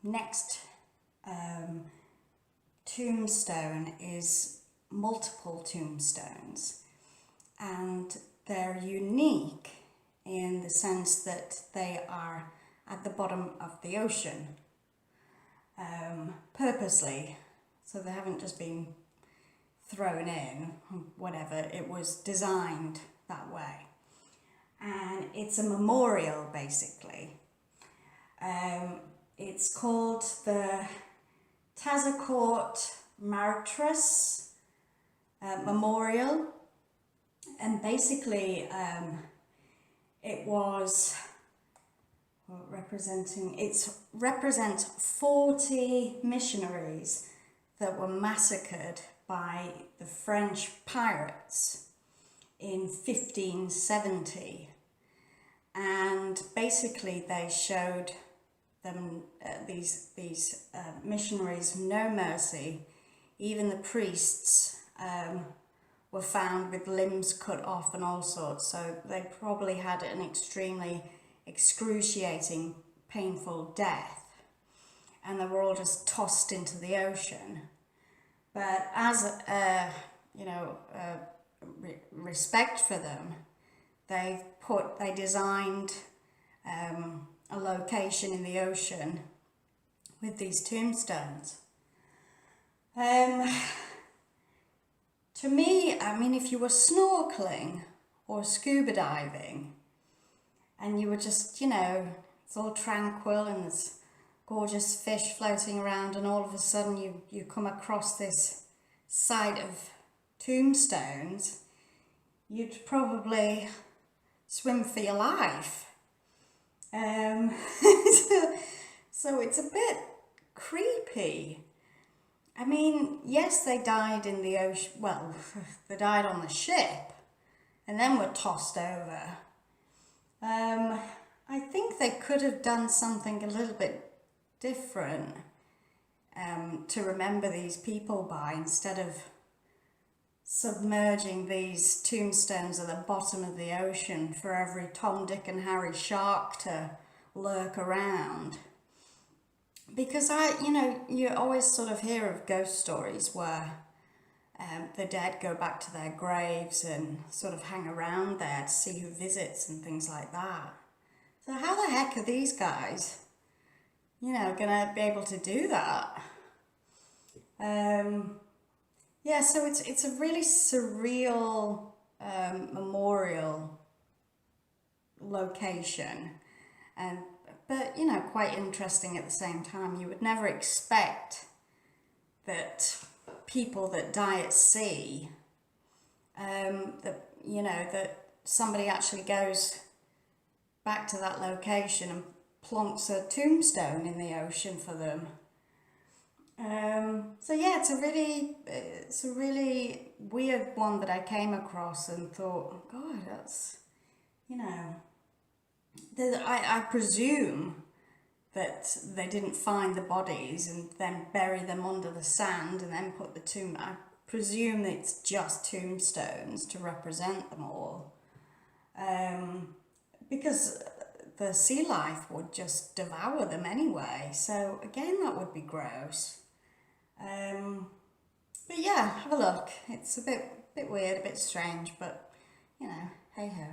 next tombstone is multiple tombstones, and they're unique in the sense that they are at the bottom of the ocean, purposely, so they haven't just been thrown in, whatever, it was designed that way. And it's a memorial, basically. It's called the Tazacourt Martyrs Memorial, and basically it was represents 40 missionaries that were massacred by the French pirates in 1570, and basically they showed them these missionaries no mercy. Even the priests were found with limbs cut off and all sorts, so they probably had an extremely excruciating, painful death, and they were all just tossed into the ocean. But as respect for them, they designed a location in the ocean with these tombstones. To me, I mean, if you were snorkeling or scuba diving and you were just, it's all tranquil and there's gorgeous fish floating around, and all of a sudden you come across this site of tombstones, you'd probably swim for your life. So it's a bit creepy. I mean, yes, they died in the ocean. Well, they died on the ship and then were tossed over. I think they could have done something a little bit different to remember these people by, instead of submerging these tombstones at the bottom of the ocean for every Tom, Dick and Harry shark to lurk around. Because you always sort of hear of ghost stories where the dead go back to their graves and sort of hang around there to see who visits and things like that. So how the heck are these guys, gonna be able to do that? Yeah, so it's a really surreal memorial location, but quite interesting at the same time. You would never expect that people that die at sea, that somebody actually goes back to that location and plonks a tombstone in the ocean for them. So yeah, it's a really weird one that I came across and thought, God, that's, I presume that they didn't find the bodies and then bury them under the sand and then put the tomb. I presume that it's just tombstones to represent them all, because the sea life would just devour them anyway. So again, that would be gross. But yeah, have a look. It's a bit weird, a bit strange, but hey ho.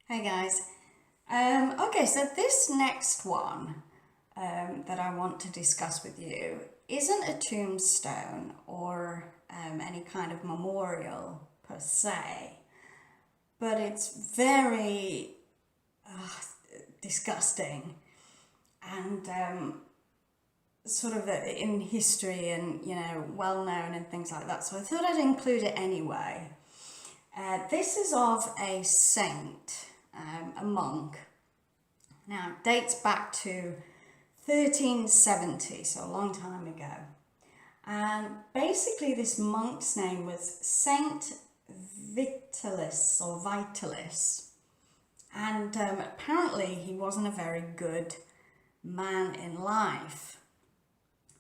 Hey guys. Okay, so this next one that I want to discuss with you isn't a tombstone or any kind of memorial per se, but it's very disgusting and sort of in history and well known and things like that, so I thought I'd include it anyway. This is of a saint, a monk. Now it dates back to 1370, so a long time ago, And basically this monk's name was Saint Vitalis or Vitalis. And apparently he wasn't a very good man in life.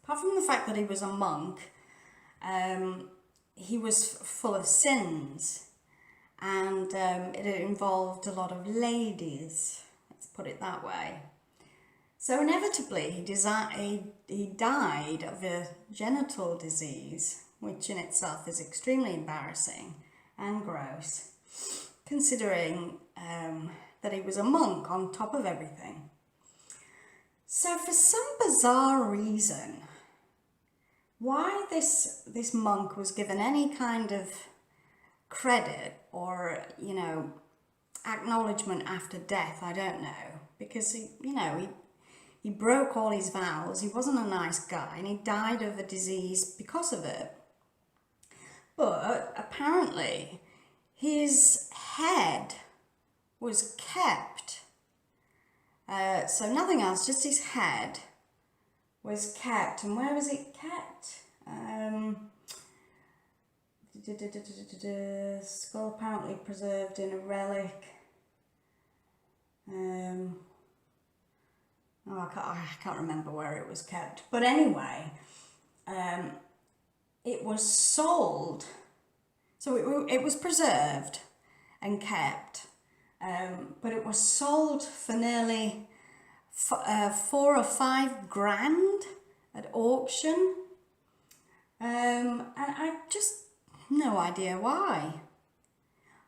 Apart from the fact that he was a monk, he was full of sins, and it involved a lot of ladies, let's put it that way. So inevitably he died of a genital disease, which in itself is extremely embarrassing and gross, considering that he was a monk on top of everything. So for some bizarre reason, why this monk was given any kind of credit or, you know, acknowledgement after death, I don't know, because he broke all his vows, he wasn't a nice guy, and he died of a disease because of it. But apparently his head was kept, so nothing else, just his head was kept. And where was it kept? Skull apparently preserved in a relic. I can't remember where it was kept. But anyway, it was sold. So it was preserved and kept, but it was sold for nearly 4 or 5 grand at auction. And I just no idea why.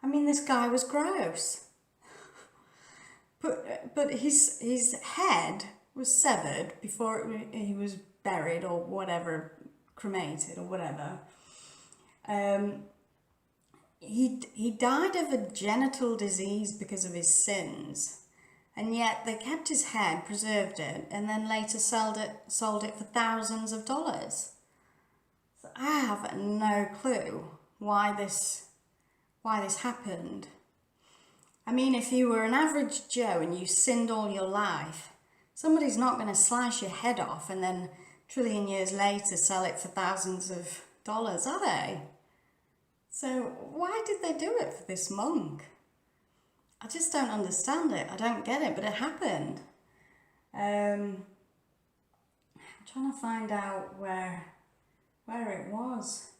I mean, this guy was gross. But his head was severed before he was buried or whatever, cremated or whatever. He died of a genital disease because of his sins, and yet they kept his head, preserved it, and then later sold it for thousands of dollars. So I have no clue why this happened. I mean, if you were an average Joe and you sinned all your life, somebody's not going to slice your head off and then a trillion years later sell it for thousands of dollars, are they? So why did they do it for this monk? I just don't understand it. I don't get it, but it happened. I'm trying to find out where it was.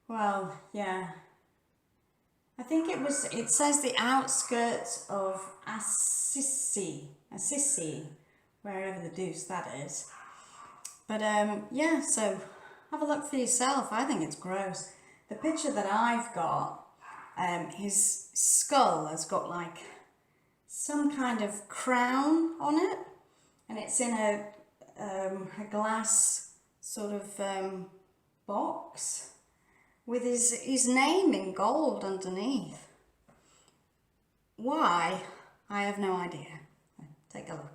Well, yeah. I think it says the outskirts of Assisi, wherever the deuce that is. But yeah, so have a look for yourself. I think it's gross. The picture that I've got, his skull has got like some kind of crown on it, and it's in a glass sort of box with his name in gold underneath. Why? I have no idea. Take a look.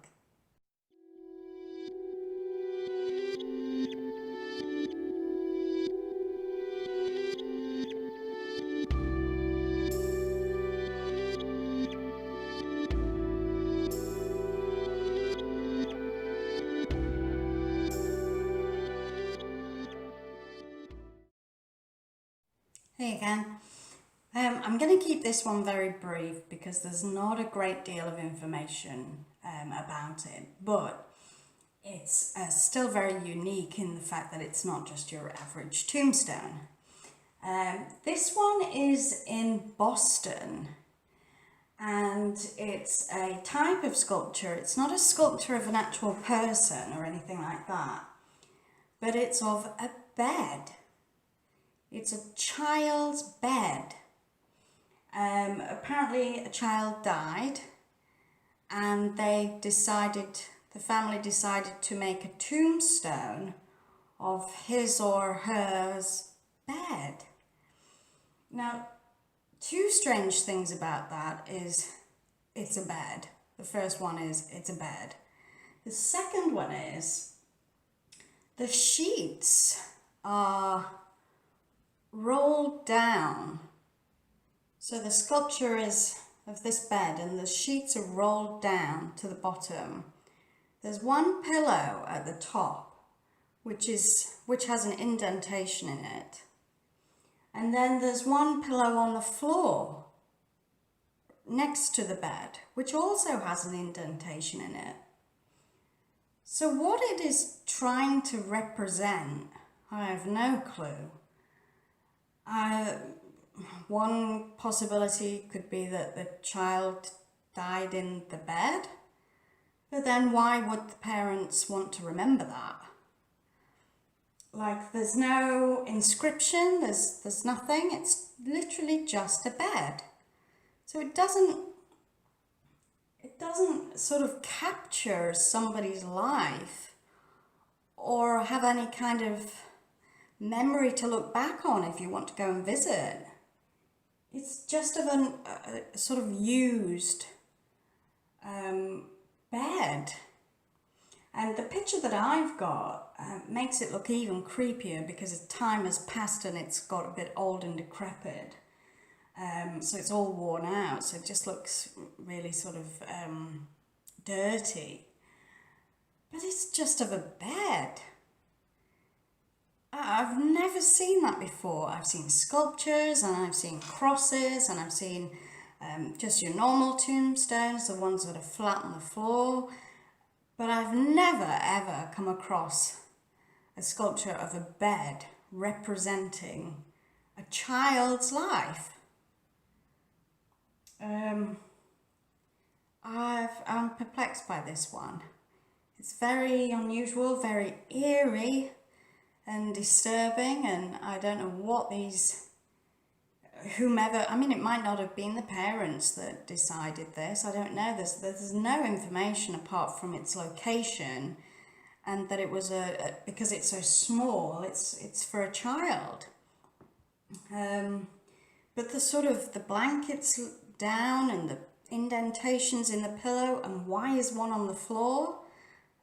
Hey again. I'm going to keep this one very brief because there's not a great deal of information about it, but it's still very unique in the fact that it's not just your average tombstone. This one is in Boston, and it's a type of sculpture. It's not a sculpture of an actual person or anything like that, but it's of a bed. It's a child's bed. Apparently a child died, and the family decided to make a tombstone of his or hers bed. Now, 2 strange things about that is it's a bed. The first one is it's a bed. The second one is the sheets are rolled down. So the sculpture is of this bed, and the sheets are rolled down to the bottom. There's one pillow at the top, which has an indentation in it. And then there's one pillow on the floor next to the bed, which also has an indentation in it. So what it is trying to represent, I have no clue. One possibility could be that the child died in the bed, but then why would the parents want to remember that? Like, there's no inscription, there's nothing, it's literally just a bed. So it doesn't sort of capture somebody's life or have any kind of memory to look back on if you want to go and visit. It's just of a sort of used bed. And the picture that I've got makes it look even creepier because time has passed and it's got a bit old and decrepit. So it's all worn out, so it just looks really sort of dirty. But it's just of a bed. I've never seen that before. I've seen sculptures and I've seen crosses and I've seen just your normal tombstones, the ones that are flat on the floor. But I've never ever come across a sculpture of a bed representing a child's life. I'm perplexed by this one. It's very unusual, very eerie and disturbing, and I don't know what whomever, I mean, it might not have been the parents that decided this, I don't know. There's no information apart from its location and that it was because it's so small, it's for a child. But the sort of the blankets down and the indentations in the pillow, and why is one on the floor?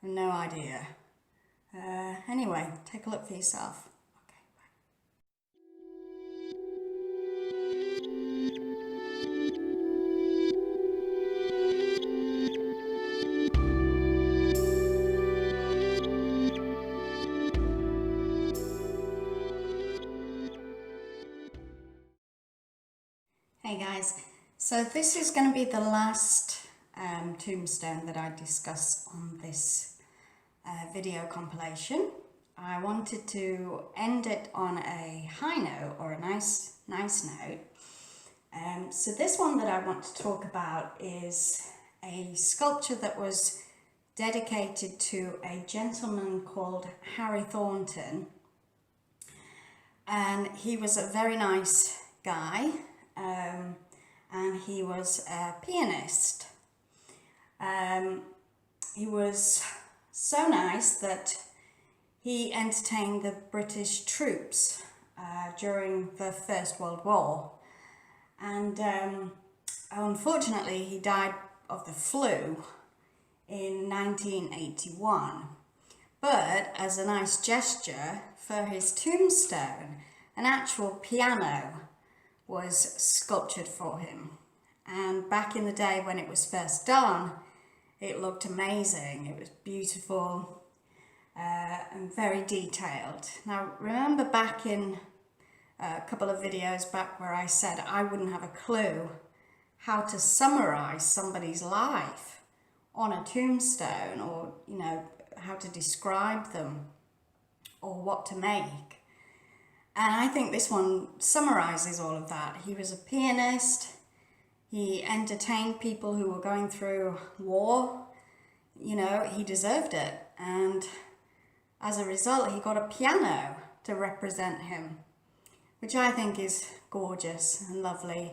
No idea. Anyway, take a look for yourself. Okay, bye. Hey guys, so this is going to be the last tombstone that I discuss on this video compilation. I wanted to end it on a high note, or a nice note. So this one that I want to talk about is a sculpture that was dedicated to a gentleman called Harry Thornton, and he was a very nice guy, and he was a pianist. He was so nice that he entertained the British troops during the First World War, and unfortunately he died of the flu in 1981. But as a nice gesture for his tombstone, an actual piano was sculptured for him. And back in the day when it was first done, it looked amazing. It was beautiful and very detailed. Now remember back in a couple of videos back where I said I wouldn't have a clue how to summarize somebody's life on a tombstone, or how to describe them or what to make. And I think this one summarizes all of that. He was a pianist. He entertained people who were going through war. He deserved it. And as a result, he got a piano to represent him, which I think is gorgeous and lovely.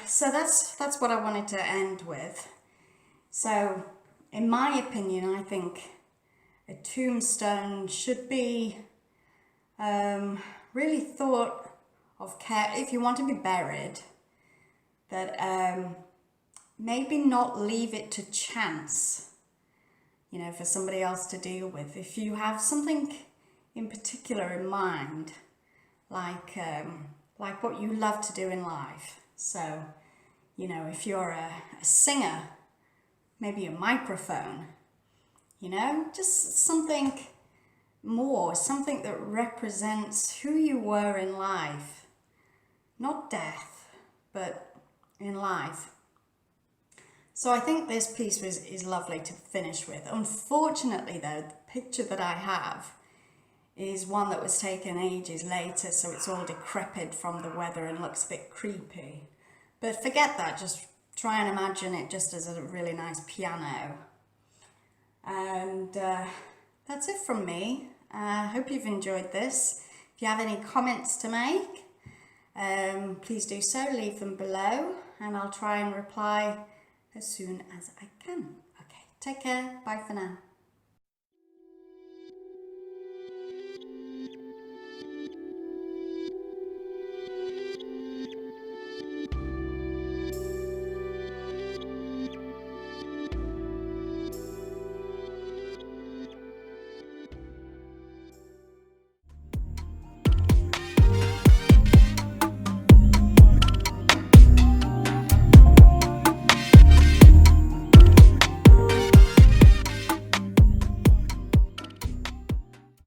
So that's what I wanted to end with. So, in my opinion, I think a tombstone should be really thought of care if you want to be buried, that maybe not leave it to chance, for somebody else to deal with. If you have something in particular in mind, like what you love to do in life. So you know, if you're a singer, maybe a microphone, you know, just something more, something that represents who you were in life, not death, but in life. So I think this piece is lovely to finish with. Unfortunately though, the picture that I have is one that was taken ages later, so it's all decrepit from the weather and looks a bit creepy. But forget that, just try and imagine it just as a really nice piano. And that's it from me. I hope you've enjoyed this. If you have any comments to make, please do so, leave them below, and I'll try and reply as soon as I can. Okay, take care, bye for now.